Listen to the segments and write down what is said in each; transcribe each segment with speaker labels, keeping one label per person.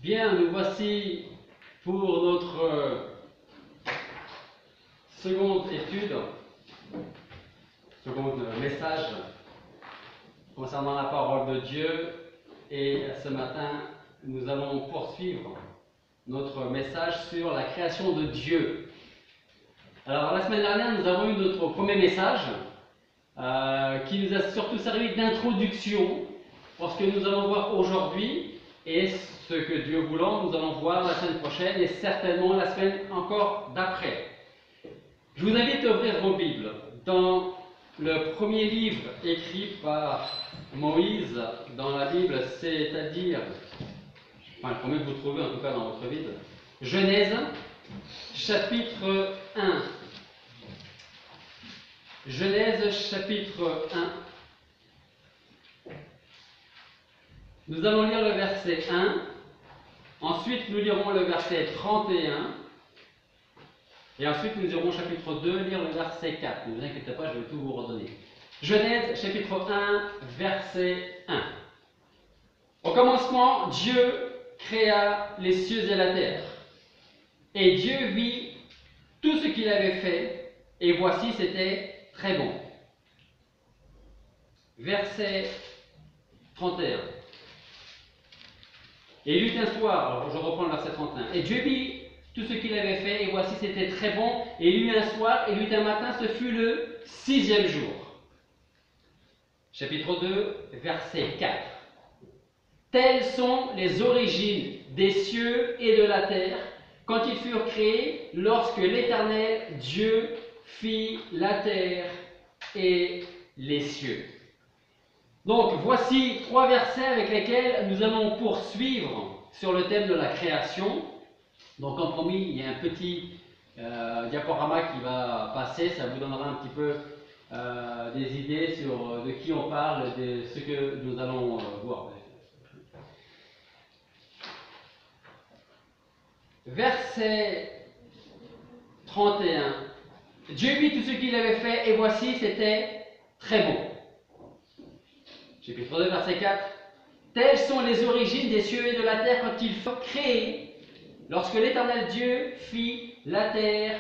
Speaker 1: Bien, nous voici pour notre seconde étude, second message concernant la parole de Dieu. Et ce matin, nous allons poursuivre notre message sur la création de Dieu. Alors, la semaine dernière, nous avons eu notre premier message qui nous a surtout servi d'introduction pour ce que nous allons voir aujourd'hui et ce que Dieu voulant, nous allons voir la semaine prochaine et certainement la semaine encore d'après. Je vous invite à ouvrir vos Bibles dans le premier livre écrit par Moïse dans la Bible, c'est-à-dire, enfin le premier que vous trouvez en tout cas dans votre Bible, Genèse, chapitre 1. Genèse, chapitre 1. Nous allons lire le verset 1, ensuite nous lirons le verset 31, et ensuite nous irons au chapitre 2 lire le verset 4. Ne vous inquiétez pas, je vais tout vous redonner. Genèse, chapitre 1, verset 1. Au commencement, Dieu créa les cieux et la terre. Et Dieu vit tout ce qu'il avait fait, et voici, c'était très bon. Verset 31. Et il eut un soir, alors je reprends le verset 31, et Dieu vit tout ce qu'il avait fait, et voici c'était très bon, et il eut un soir, et il eut un matin, ce fut le 6e jour. Chapitre 2, verset 4. Telles sont les origines des cieux et de la terre, quand ils furent créés, lorsque l'Éternel Dieu fit la terre et les cieux. Donc, voici 3 versets avec lesquels nous allons poursuivre sur le thème de la création. Donc, comme promis, il y a un petit diaporama qui va passer, ça vous donnera un petit peu des idées sur de qui on parle, de ce que nous allons voir. Verset 31. Dieu vit tout ce qu'il avait fait, et voici, c'était très bon. Chapitre 2, verset 4. Telles sont les origines des cieux et de la terre quand ils furent créés, lorsque l'Éternel Dieu fit la terre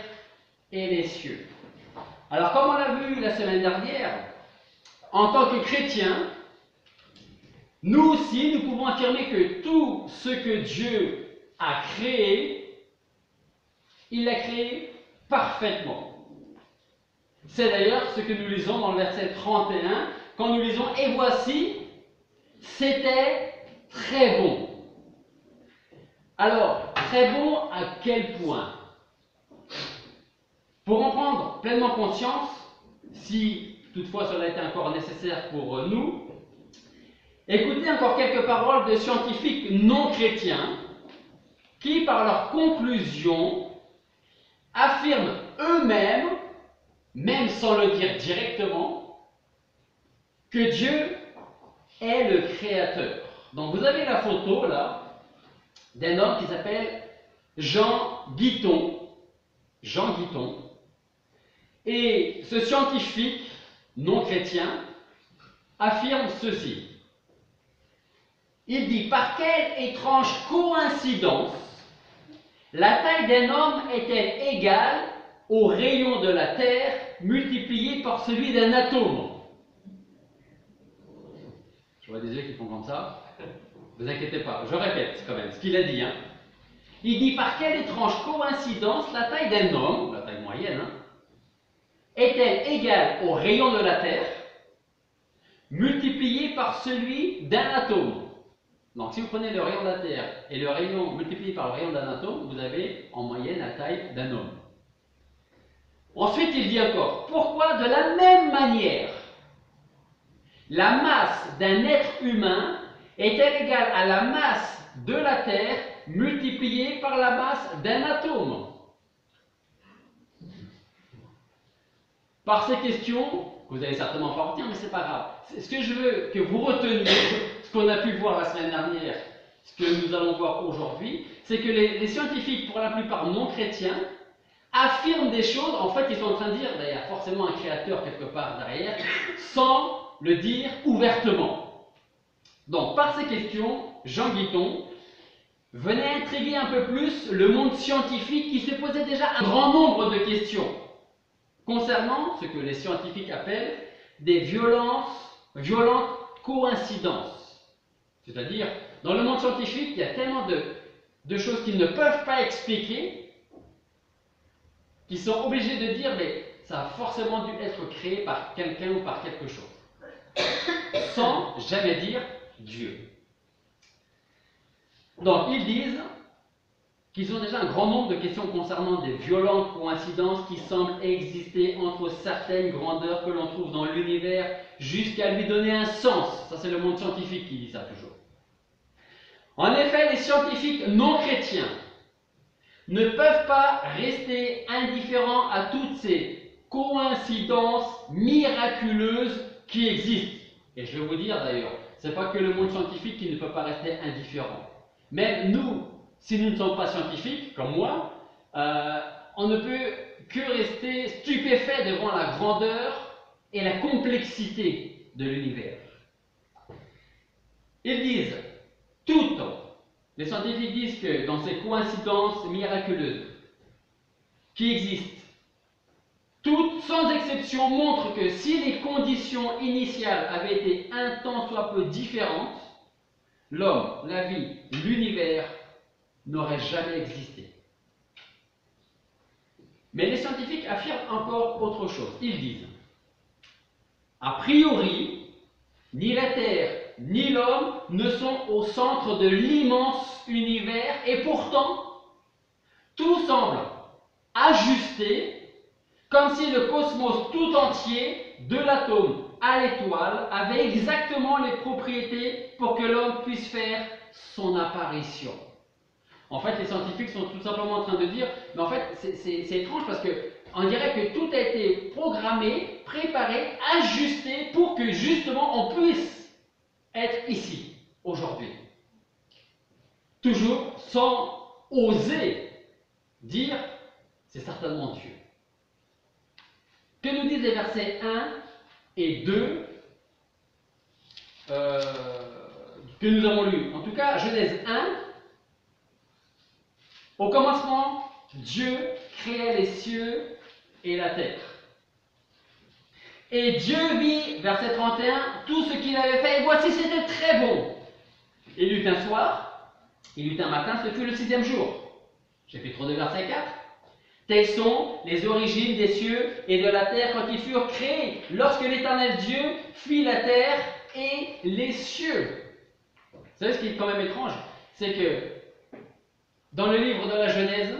Speaker 1: et les cieux. Alors, comme on l'a vu la semaine dernière, en tant que chrétiens, nous aussi, nous pouvons affirmer que tout ce que Dieu a créé, il l'a créé parfaitement. C'est d'ailleurs ce que nous lisons dans le verset 31, quand nous lisons « Et voici, c'était très bon ». Alors, très bon à quel point? Pour en prendre pleinement conscience, si toutefois cela était encore nécessaire pour nous, écoutez encore quelques paroles de scientifiques non chrétiens qui, par leurs conclusions, affirment eux-mêmes, même sans le dire directement, que Dieu est le créateur. Donc vous avez la photo là d'un homme qui s'appelle Jean Guiton. Jean Guiton. Et ce scientifique non chrétien affirme ceci. Il dit: par quelle étrange coïncidence la taille d'un homme est-elle égale au rayon de la Terre multiplié par celui d'un atome? Je vois des yeux qui font comme ça. Ne vous inquiétez pas, je répète quand même ce qu'il a dit. Il dit: par quelle étrange coïncidence la taille d'un homme, la taille moyenne, est-elle égale au rayon de la Terre multiplié par celui d'un atome? Donc si vous prenez le rayon de la Terre et le rayon multiplié par le rayon d'un atome, vous avez en moyenne la taille d'un homme. Ensuite, il dit encore: pourquoi de la même manière la masse d'un être humain est-elle égale à la masse de la Terre multipliée par la masse d'un atome? Par ces questions, vous allez certainement pas retenir, mais c'est pas grave. Ce que je veux que vous reteniez, ce qu'on a pu voir la semaine dernière, ce que nous allons voir aujourd'hui, c'est que les scientifiques, pour la plupart non chrétiens, affirment des choses. En fait, ils sont en train de dire, il y a forcément un créateur quelque part derrière, sans le dire ouvertement. Donc, par ces questions, Jean Guiton venait intriguer un peu plus le monde scientifique qui se posait déjà un grand nombre de questions concernant ce que les scientifiques appellent des violentes coïncidences. C'est-à-dire, dans le monde scientifique, il y a tellement de choses qu'ils ne peuvent pas expliquer, qu'ils sont obligés de dire, mais ça a forcément dû être créé par quelqu'un ou par quelque chose, sans jamais dire Dieu. Donc, ils disent qu'ils ont déjà un grand nombre de questions concernant des violentes coïncidences qui semblent exister entre certaines grandeurs que l'on trouve dans l'univers jusqu'à lui donner un sens. Ça, c'est le monde scientifique qui dit ça toujours. En effet, les scientifiques non chrétiens ne peuvent pas rester indifférents à toutes ces coïncidences miraculeuses qui existent. Et je vais vous dire d'ailleurs, ce n'est pas que le monde scientifique qui ne peut pas rester indifférent. Même nous, si nous ne sommes pas scientifiques, comme moi, on ne peut que rester stupéfait devant la grandeur et la complexité de l'univers. Ils disent, les scientifiques disent que dans ces coïncidences miraculeuses qui existent, toutes, sans exception, montrent que si les conditions initiales avaient été un tant soit peu différentes, l'homme, la vie, l'univers n'aurait jamais existé. Mais les scientifiques affirment encore autre chose. Ils disent, a priori, ni la Terre ni l'homme ne sont au centre de l'immense univers, et pourtant, tout semble ajusté, comme si le cosmos tout entier, de l'atome à l'étoile, avait exactement les propriétés pour que l'homme puisse faire son apparition. En fait, les scientifiques sont tout simplement en train de dire, mais en fait, c'est étrange parce qu'on dirait que tout a été programmé, préparé, ajusté pour que justement on puisse être ici, aujourd'hui. Toujours sans oser dire, c'est certainement Dieu. Que nous disent les versets 1 et 2 que nous avons lus? En tout cas, Genèse 1, au commencement, Dieu créait les cieux et la terre. Et Dieu vit, verset 31, tout ce qu'il avait fait, et voici, c'était très bon. Il eut un soir, il eut un matin, ce fut le 6e jour. Chapitre 2, verset 4. Telles sont les origines des cieux et de la terre quand ils furent créés, lorsque l'Éternel Dieu fit la terre et les cieux. Vous savez ce qui est quand même étrange? C'est que dans le livre de la Genèse,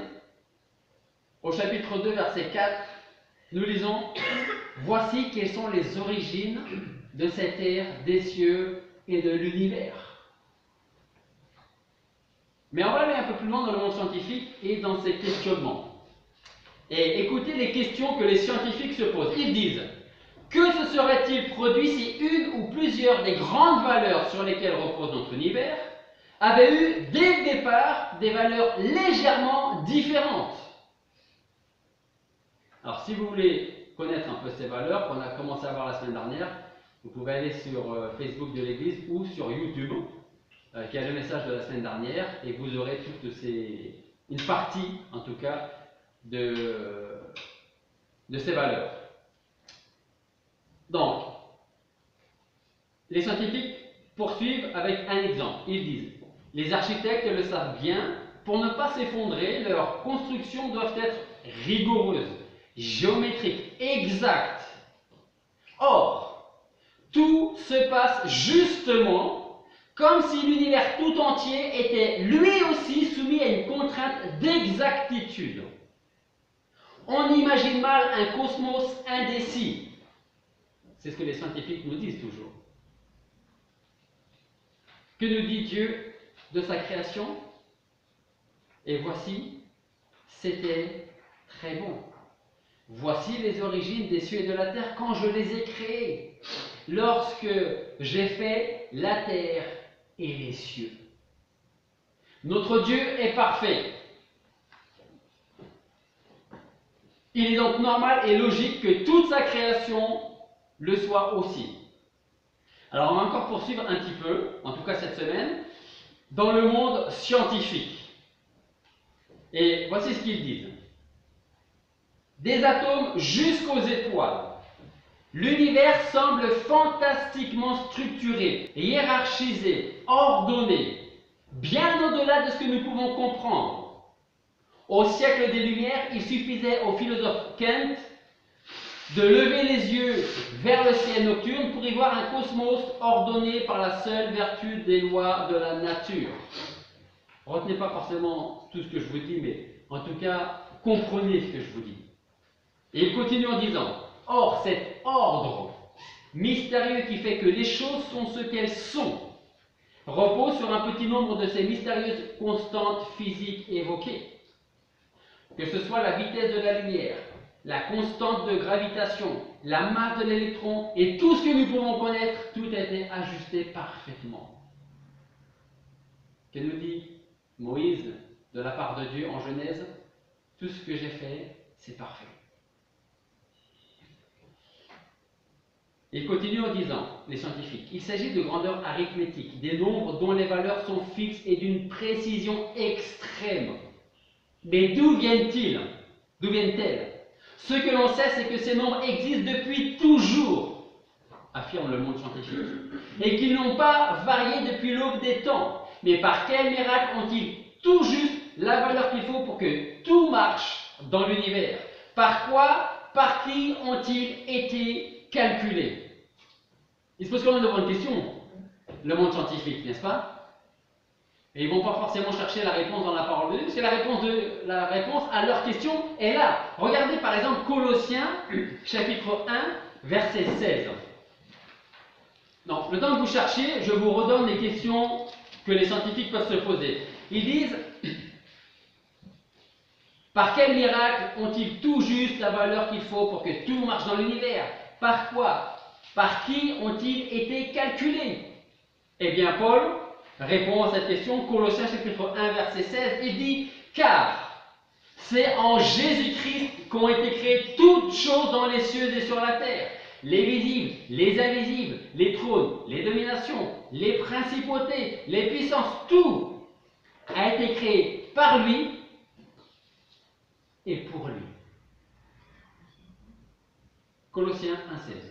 Speaker 1: au chapitre 2, verset 4, nous lisons « Voici quelles sont les origines de cette ère des cieux et de l'univers. » Mais on va aller un peu plus loin dans le monde scientifique et dans ses questionnements. Et écoutez les questions que les scientifiques se posent. Ils disent, que se serait-il produit si une ou plusieurs des grandes valeurs sur lesquelles repose notre univers avaient eu dès le départ des valeurs légèrement différentes? Alors si vous voulez connaître un peu ces valeurs qu'on a commencé à voir la semaine dernière, vous pouvez aller sur Facebook de l'Église ou sur YouTube, qui a le message de la semaine dernière, et vous aurez une partie en tout cas de ces valeurs. Donc, les scientifiques poursuivent avec un exemple. Ils disent, les architectes le savent bien, pour ne pas s'effondrer, leurs constructions doivent être rigoureuses, géométriques, exactes. Or, tout se passe justement comme si l'univers tout entier était lui aussi soumis à une contrainte d'exactitude. On imagine mal un cosmos indécis. C'est ce que les scientifiques nous disent toujours. Que nous dit Dieu de sa création? Et voici, c'était très bon. Voici les origines des cieux et de la terre quand je les ai créés, lorsque j'ai fait la terre et les cieux. Notre Dieu est parfait. Il est donc normal et logique que toute sa création le soit aussi. Alors on va encore poursuivre un petit peu, en tout cas cette semaine. dans le monde scientifique. Et voici ce qu'ils disent. Des atomes jusqu'aux étoiles. L'univers semble fantastiquement structuré, hiérarchisé, ordonné, bien au-delà de ce que nous pouvons comprendre. Au siècle des Lumières, il suffisait au philosophe Kant de lever les yeux vers le ciel nocturne pour y voir un cosmos ordonné par la seule vertu des lois de la nature. Retenez pas forcément tout ce que je vous dis, mais en tout cas, comprenez ce que je vous dis. Et il continue en disant, or cet ordre mystérieux qui fait que les choses sont ce qu'elles sont repose sur un petit nombre de ces mystérieuses constantes physiques évoquées. Que ce soit la vitesse de la lumière, la constante de gravitation, la masse de l'électron et tout ce que nous pouvons connaître, tout a été ajusté parfaitement. Que nous dit Moïse de la part de Dieu en Genèse? Tout ce que j'ai fait, c'est parfait. Il continue en disant, les scientifiques, il s'agit de grandeur arithmétique, des nombres dont les valeurs sont fixes et d'une précision extrême. Mais d'où viennent-ils? D'où viennent-elles? Ce que l'on sait, c'est que ces nombres existent depuis toujours, affirme le monde scientifique, et qu'ils n'ont pas varié depuis l'aube des temps. Mais par quel miracle ont-ils tout juste la valeur qu'il faut pour que tout marche dans l'univers? Par quoi, par qui ont-ils été calculés? Il se pose quand même de bonnes questions, le monde scientifique, n'est-ce pas? Et ils ne vont pas forcément chercher la réponse dans la parole de Dieu, parce que la réponse à leur question est là. Regardez par exemple Colossiens, chapitre 1, verset 16. Non, le temps que vous cherchiez, je vous redonne les questions que les scientifiques peuvent se poser. Ils disent, par quel miracle ont-ils tout juste la valeur qu'il faut pour que tout marche dans l'univers? Par quoi? Par qui ont-ils été calculés? Eh bien, Paul répond à cette question, Colossiens chapitre 1, verset 16, il dit, car c'est en Jésus-Christ qu'ont été créées toutes choses dans les cieux et sur la terre, les visibles, les invisibles, les trônes, les dominations, les principautés, les puissances, tout a été créé par lui et pour lui. Colossiens 1, 16.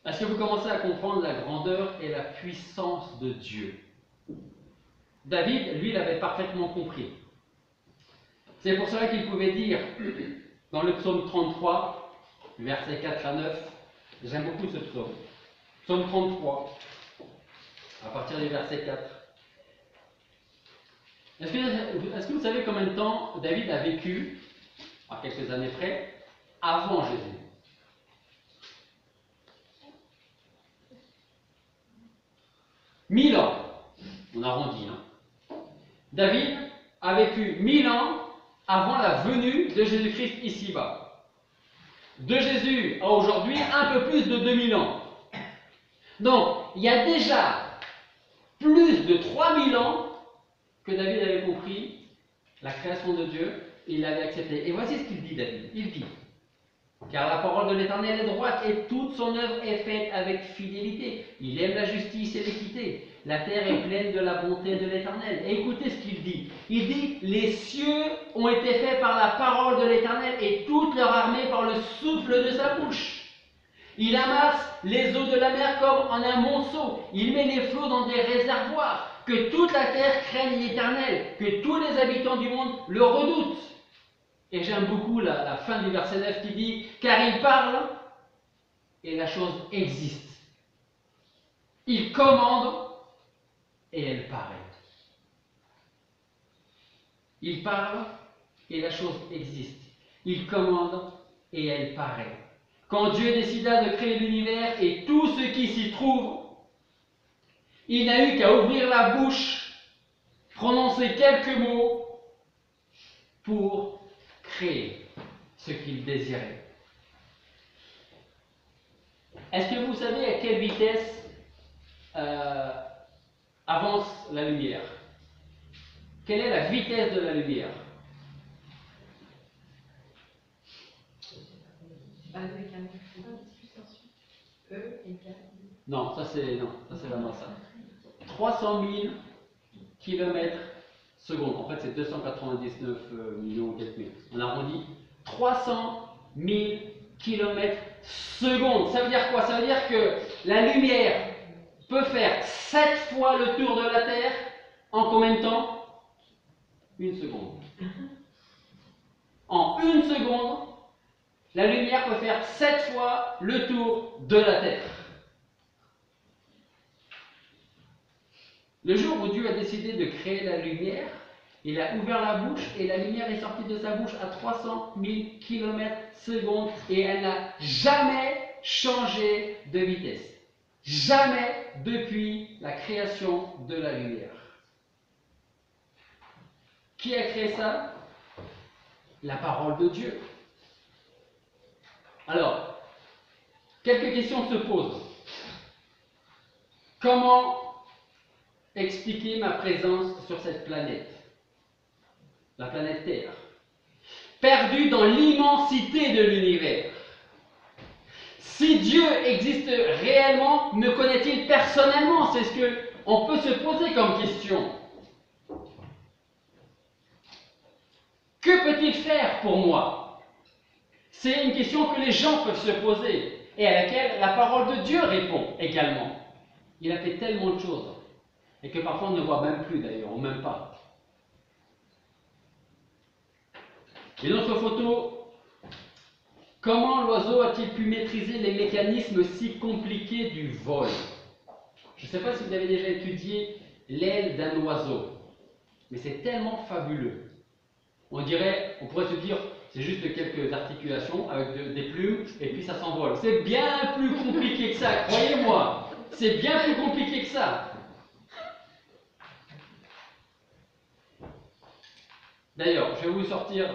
Speaker 1: Est-ce que vous commencez à comprendre la grandeur et la puissance de Dieu? David, lui, l'avait parfaitement compris. C'est pour cela qu'il pouvait dire dans le psaume 33, versets 4 à 9, j'aime beaucoup ce psaume. Psaume 33, à partir du verset 4. Est-ce que vous savez combien de temps David a vécu, à quelques années près, avant Jésus? Mille ans, on arrondit. David a vécu 1000 ans avant la venue de Jésus-Christ ici-bas. De Jésus à aujourd'hui, un peu plus de 2000 ans. Donc, il y a déjà plus de 3000 ans que David avait compris la création de Dieu et il l'avait accepté. Et voici ce qu'il dit, David. Il dit, car la parole de l'Éternel est droite et toute son œuvre est faite avec fidélité. Il aime la justice et l'équité. La terre est pleine de la bonté de l'Éternel. Et écoutez ce qu'il dit. Il dit, les cieux ont été faits par la parole de l'Éternel et toute leur armée par le souffle de sa bouche. Il amasse les eaux de la mer comme en un monceau. Il met les flots dans des réservoirs. Que toute la terre craigne l'Éternel. Que tous les habitants du monde le redoutent. Et j'aime beaucoup la fin du verset 9 qui dit, car il parle et la chose existe. Il commande et elle paraît. Il parle et la chose existe. Il commande et elle paraît. Quand Dieu décida de créer l'univers et tout ce qui s'y trouve, il n'a eu qu'à ouvrir la bouche, prononcer quelques mots pour créer ce qu'il désirait. Est-ce que vous savez à quelle vitesse avance la lumière? Quelle est la vitesse de la lumière? Non, ça c'est la masse. 300 000 km secondes. En fait, c'est 299 millions quelques mille. On arrondit 300 000 km secondes. Ça veut dire quoi? Ça veut dire que la lumière peut faire 7 fois le tour de la Terre en combien de temps? Une seconde. En une seconde, la lumière peut faire 7 fois le tour de la Terre. Le jour où Dieu a décidé de créer la lumière, il a ouvert la bouche et la lumière est sortie de sa bouche à 300 000 km secondes et elle n'a jamais changé de vitesse. Jamais depuis la création de la lumière. Qui a créé ça? La parole de Dieu. Alors, quelques questions se posent. Comment expliquer ma présence sur cette planète? La planète Terre. Perdue dans l'immensité de l'univers. Si Dieu existe réellement, me connaît-il personnellement? C'est ce qu'on peut se poser comme question. Que peut-il faire pour moi? C'est une question que les gens peuvent se poser et à laquelle la parole de Dieu répond également. Il a fait tellement de choses et que parfois on ne voit même plus d'ailleurs, ou même pas. Une autre photo. Comment l'oiseau a-t-il pu maîtriser les mécanismes si compliqués du vol? Je ne sais pas si vous avez déjà étudié l'aile d'un oiseau, mais c'est tellement fabuleux. On pourrait se dire, c'est juste quelques articulations avec des plumes et puis ça s'envole. C'est bien plus compliqué que ça, croyez-moi. C'est bien plus compliqué que ça. D'ailleurs, je vais vous sortir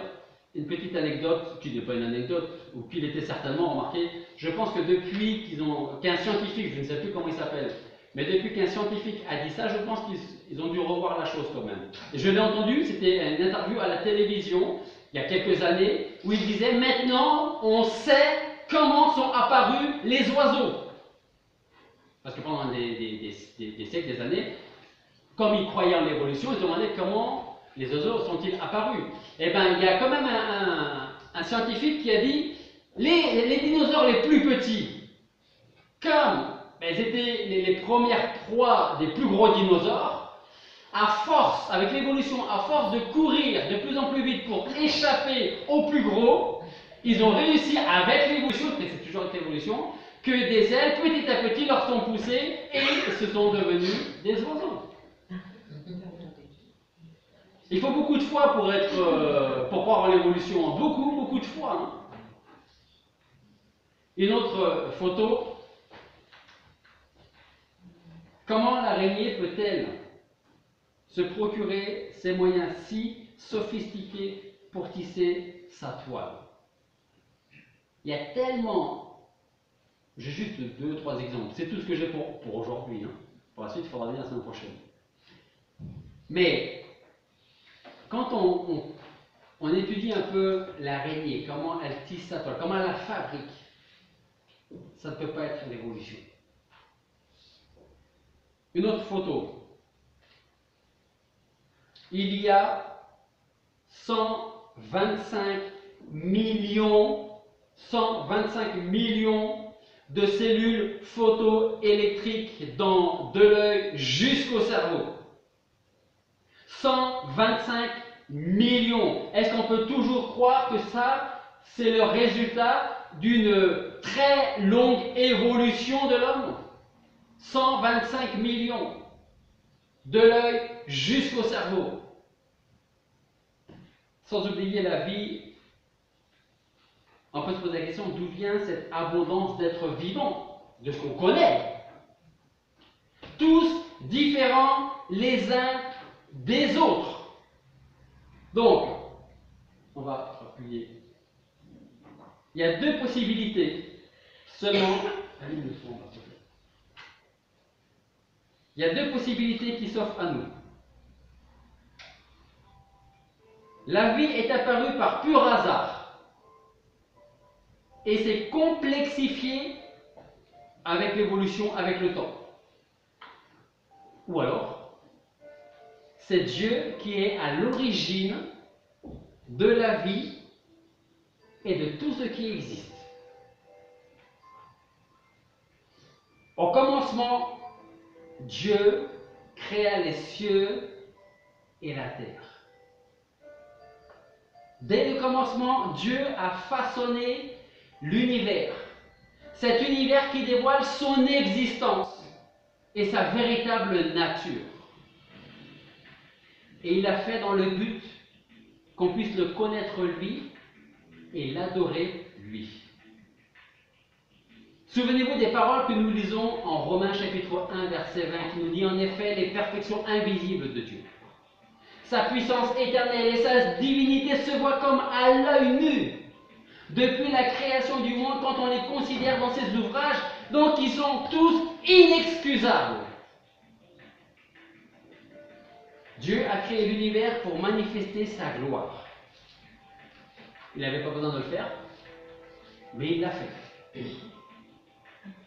Speaker 1: une petite anecdote, qui n'est pas une anecdote, ou qu'il était certainement remarqué. Je pense que depuis qu'un scientifique, je ne sais plus comment il s'appelle, mais depuis qu'un scientifique a dit ça, je pense qu'ils ont dû revoir la chose quand même. Et je l'ai entendu, c'était une interview à la télévision, il y a quelques années, où il disait « Maintenant, on sait comment sont apparus les oiseaux ». Parce que pendant des siècles, des années, comme ils croyaient en l'évolution, ils se demandaient comment les oiseaux sont-ils apparus. Eh bien, il y a quand même un scientifique qui a dit les dinosaures les plus petits, comme ils étaient les premières proies des plus gros dinosaures, à force, avec l'évolution, à force de courir de plus en plus vite pour échapper aux plus gros, ils ont réussi avec l'évolution, mais c'est toujours avec l'évolution, que des ailes petit à petit leur sont poussées et se sont devenus des oiseaux. Il faut beaucoup de foi pour croire en l'évolution. Beaucoup de foi. Hein. Une autre photo. Comment l'araignée peut-elle se procurer ces moyens si sophistiqués pour tisser sa toile? Il y a tellement... J'ai juste 2-3 exemples. C'est tout ce que j'ai pour aujourd'hui. Hein. Pour la suite, il faudra bien la semaine prochaine. Mais... quand on étudie un peu l'araignée, comment elle tisse sa toile, comment elle la fabrique, ça ne peut pas être l'évolution. Une autre photo. Il y a 125 millions de cellules photoélectriques de l'œil jusqu'au cerveau. 125 millions. Est-ce qu'on peut toujours croire que ça, c'est le résultat d'une très longue évolution de l'homme? 125 millions. De l'œil jusqu'au cerveau. Sans oublier la vie, on peut se poser la question, d'où vient cette abondance d'êtres vivants, de ce qu'on connaît? Tous différents les uns des autres. Donc, on va appuyer. Il y a deux possibilités seulement. Il y a deux possibilités qui s'offrent à nous. La vie est apparue par pur hasard et s'est complexifiée avec l'évolution, avec le temps. Ou alors, c'est Dieu qui est à l'origine de la vie et de tout ce qui existe. Au commencement, Dieu créa les cieux et la terre. Dès le commencement, Dieu a façonné l'univers. Cet univers qui dévoile son existence et sa véritable nature. Et il l'a fait dans le but qu'on puisse le connaître lui et l'adorer lui. Souvenez-vous des paroles que nous lisons en Romains chapitre 1 verset 20 qui nous dit en effet les perfections invisibles de Dieu. Sa puissance éternelle et sa divinité se voient comme à l'œil nu depuis la création du monde quand on les considère dans ses ouvrages, donc ils sont tous inexcusables. Dieu a créé l'univers pour manifester sa gloire. Il n'avait pas besoin de le faire, mais il l'a fait.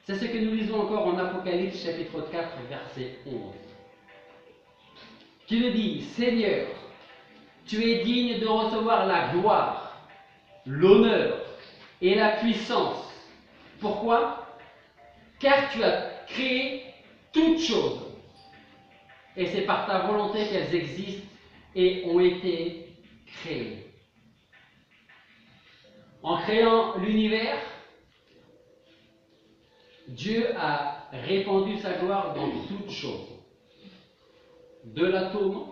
Speaker 1: C'est ce que nous lisons encore en Apocalypse chapitre 4 verset 11. Qui nous dit, Seigneur, tu es digne de recevoir la gloire, l'honneur et la puissance. Pourquoi? Car tu as créé toutes choses. Et c'est par ta volonté qu'elles existent et ont été créées. En créant l'univers, Dieu a répandu sa gloire dans toutes choses. De l'atome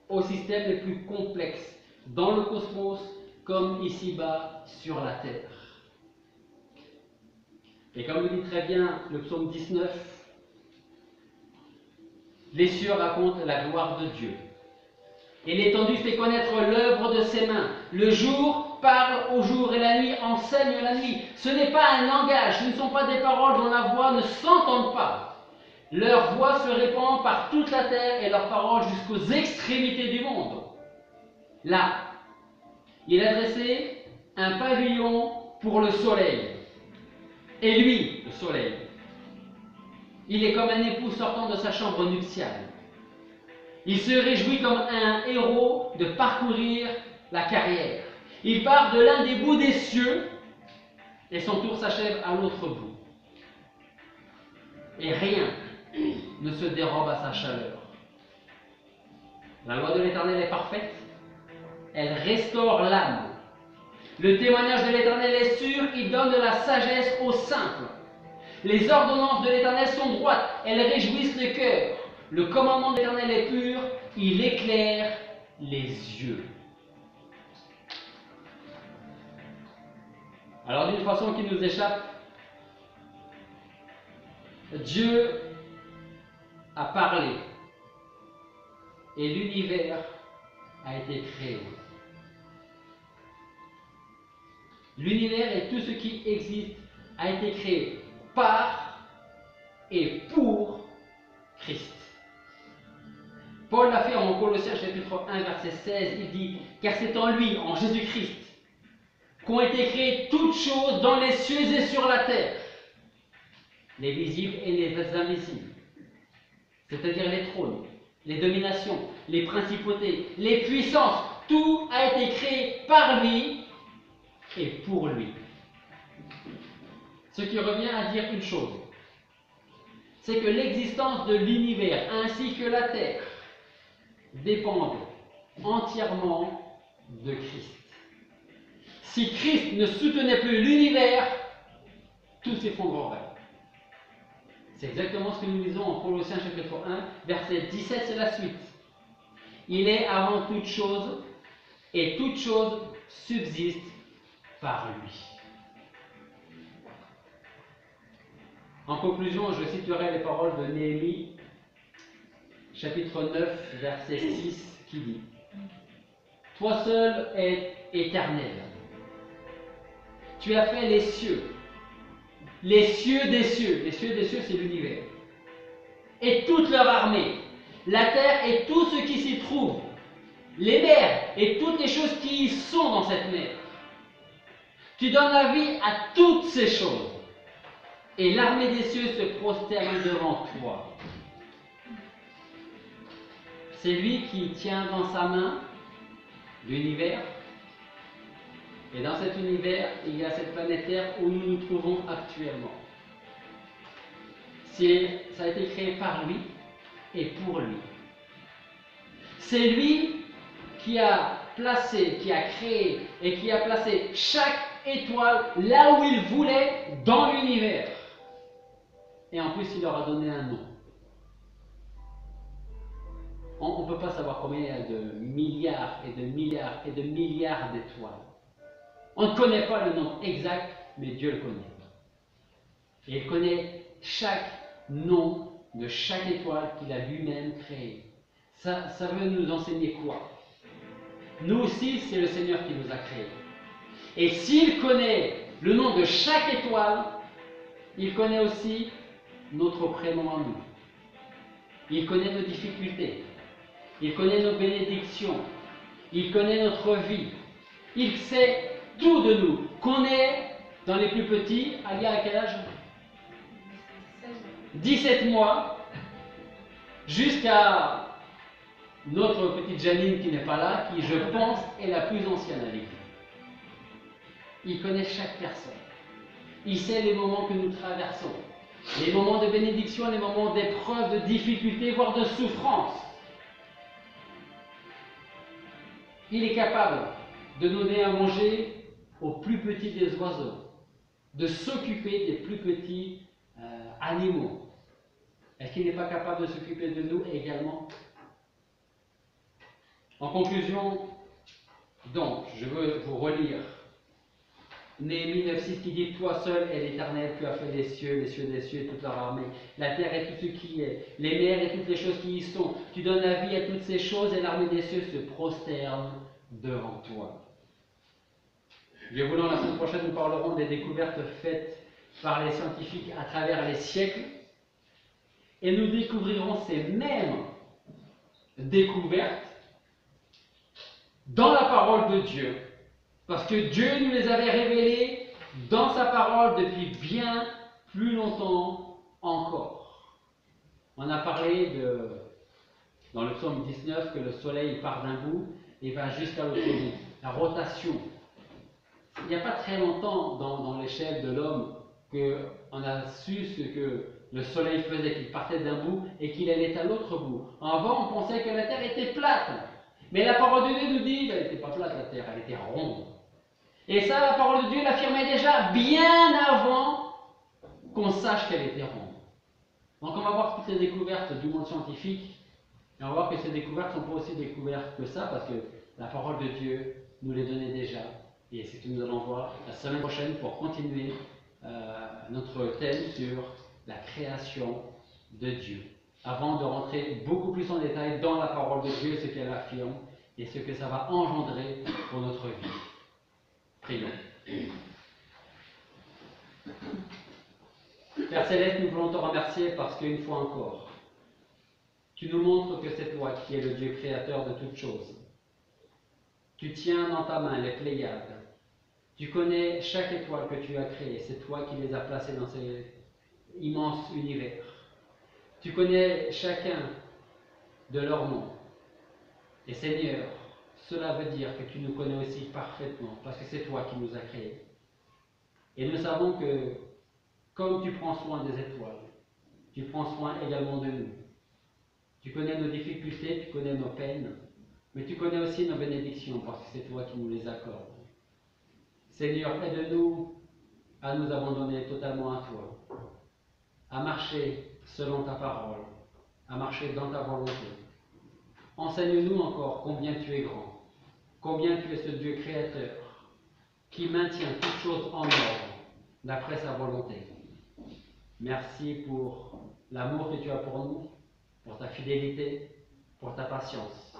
Speaker 1: au système les plus complexes, dans le cosmos comme ici-bas sur la terre. Et comme le dit très bien le psaume 19, les cieux racontent la gloire de Dieu. Et l'étendue fait connaître l'œuvre de ses mains. Le jour parle au jour et la nuit enseigne la nuit. Ce n'est pas un langage, ce ne sont pas des paroles dont la voix ne s'entend pas. Leur voix se répand par toute la terre et leurs paroles jusqu'aux extrémités du monde. Là, il a dressé un pavillon pour le soleil. Et lui, le soleil, il est comme un époux sortant de sa chambre nuptiale. Il se réjouit comme un héros de parcourir la carrière. Il part de l'un des bouts des cieux et son tour s'achève à l'autre bout. Et rien ne se dérobe à sa chaleur. La loi de l'Éternel est parfaite, elle restaure l'âme. Le témoignage de l'Éternel est sûr, il donne de la sagesse aux simples. Les ordonnances de l'Éternel sont droites, elles réjouissent le cœur. Le commandement de l'Éternel est pur, il éclaire les yeux. Alors d'une façon qui nous échappe, Dieu a parlé et l'univers a été créé. L'univers et tout ce qui existe a été créé par et pour Christ. Paul l'a fait en Colossiens chapitre 1 verset 16, il dit « Car c'est en lui, en Jésus-Christ, qu'ont été créées toutes choses dans les cieux et sur la terre, les visibles et les invisibles, c'est-à-dire les trônes, les dominations, les principautés, les puissances, tout a été créé par lui et pour lui. » Ce qui revient à dire une chose, c'est que l'existence de l'univers ainsi que la terre dépendent entièrement de Christ. Si Christ ne soutenait plus l'univers, tout s'effondrerait. C'est exactement ce que nous lisons en Colossiens chapitre 1, verset 17, c'est la suite. Il est avant toute chose, et toute chose subsiste par lui. En conclusion, je citerai les paroles de Néhémie, chapitre 9, verset 6, qui dit « Toi seul es éternel. Tu as fait les cieux des cieux, les cieux des cieux, c'est l'univers, et toute leur armée, la terre et tout ce qui s'y trouve, les mers et toutes les choses qui y sont dans cette mer. Tu donnes la vie à toutes ces choses, et l'armée des cieux se prosterne devant toi. C'est lui qui tient dans sa main l'univers. Et dans cet univers, il y a cette planète Terre où nous nous trouvons actuellement. Ça a été créé par lui et pour lui. C'est lui qui a placé, qui a créé et qui a placé chaque étoile là où il voulait dans l'univers. Et en plus, il leur a donné un nom. On ne peut pas savoir combien il y a de milliards et de milliards et de milliards d'étoiles. On ne connaît pas le nombre exact, mais Dieu le connaît. Et il connaît chaque nom de chaque étoile qu'il a lui-même créée. Ça veut nous enseigner quoi? Nous aussi, c'est le Seigneur qui nous a créés. Et s'il connaît le nom de chaque étoile, il connaît aussi notre prénom à nous. Il connaît nos difficultés. Il connaît nos bénédictions. Il connaît notre vie. Il sait tout de nous. Qu'on est dans les plus petits, Alia à quel âge? 17 mois, jusqu'à notre petite Janine qui n'est pas là, qui je pense est la plus ancienne à l'église. Il connaît chaque personne. Il sait les moments que nous traversons, les moments de bénédiction, les moments d'épreuve, de difficulté, voire de souffrance. Il est capable de donner à manger aux plus petits des oiseaux, de s'occuper des plus petits animaux. Est-ce qu'il n'est pas capable de s'occuper de nous également? En conclusion, donc, je veux vous relire Néhémie 9,6 qui dit: Toi seul est l'Éternel, tu as fait les cieux des cieux et toute leur armée, la terre et tout ce qui est, les mers et toutes les choses qui y sont. Tu donnes la vie à toutes ces choses et l'armée des cieux se prosterne devant toi. Dieu voulant, la semaine prochaine, nous parlerons des découvertes faites par les scientifiques à travers les siècles. Et nous découvrirons ces mêmes découvertes dans la parole de Dieu. Parce que Dieu nous les avait révélées dans sa parole depuis bien plus longtemps encore. On a parlé dans le psaume 19 que le soleil part d'un bout et va jusqu'à l'autre bout. La rotation. Il n'y a pas très longtemps dans l'échelle de l'homme qu'on a su ce que le soleil faisait, qu'il partait d'un bout et qu'il allait à l'autre bout. Avant, on pensait que la Terre était plate. Mais la parole de Dieu nous dit qu'elle n'était pas plate, la Terre, elle était ronde. Et ça, la parole de Dieu l'affirmait déjà bien avant qu'on sache qu'elle était ronde. Donc on va voir toutes les découvertes du monde scientifique, et on va voir que ces découvertes ne sont pas aussi découvertes que ça, parce que la parole de Dieu nous les donnait déjà. Et c'est ce que nous allons voir la semaine prochaine pour continuer notre thème sur la création de Dieu. Avant de rentrer beaucoup plus en détail dans la parole de Dieu, ce qu'elle affirme et ce que ça va engendrer pour notre vie. Prions. Père Céleste, nous voulons te remercier parce qu'une fois encore, tu nous montres que c'est toi qui es le Dieu créateur de toutes choses. Tu tiens dans ta main les Pléiades. Tu connais chaque étoile que tu as créée. C'est toi qui les as placées dans cet immense univers. Tu connais chacun de leurs noms. Et Seigneur, cela veut dire que tu nous connais aussi parfaitement, parce que c'est toi qui nous as créés. Et nous savons que, comme tu prends soin des étoiles, tu prends soin également de nous. Tu connais nos difficultés, tu connais nos peines, mais tu connais aussi nos bénédictions, parce que c'est toi qui nous les accordes. Seigneur, aide-nous à nous abandonner totalement à toi, à marcher selon ta parole, à marcher dans ta volonté. Enseigne-nous encore combien tu es grand, combien tu es ce Dieu créateur qui maintient toutes choses en ordre d'après sa volonté. Merci pour l'amour que tu as pour nous, pour ta fidélité, pour ta patience.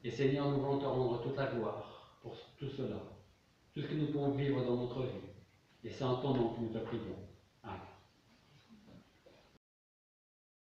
Speaker 1: Et Seigneur, nous voulons te rendre toute la gloire pour tout cela, tout ce que nous pouvons vivre dans notre vie. Et c'est en ton nom que nous te prions.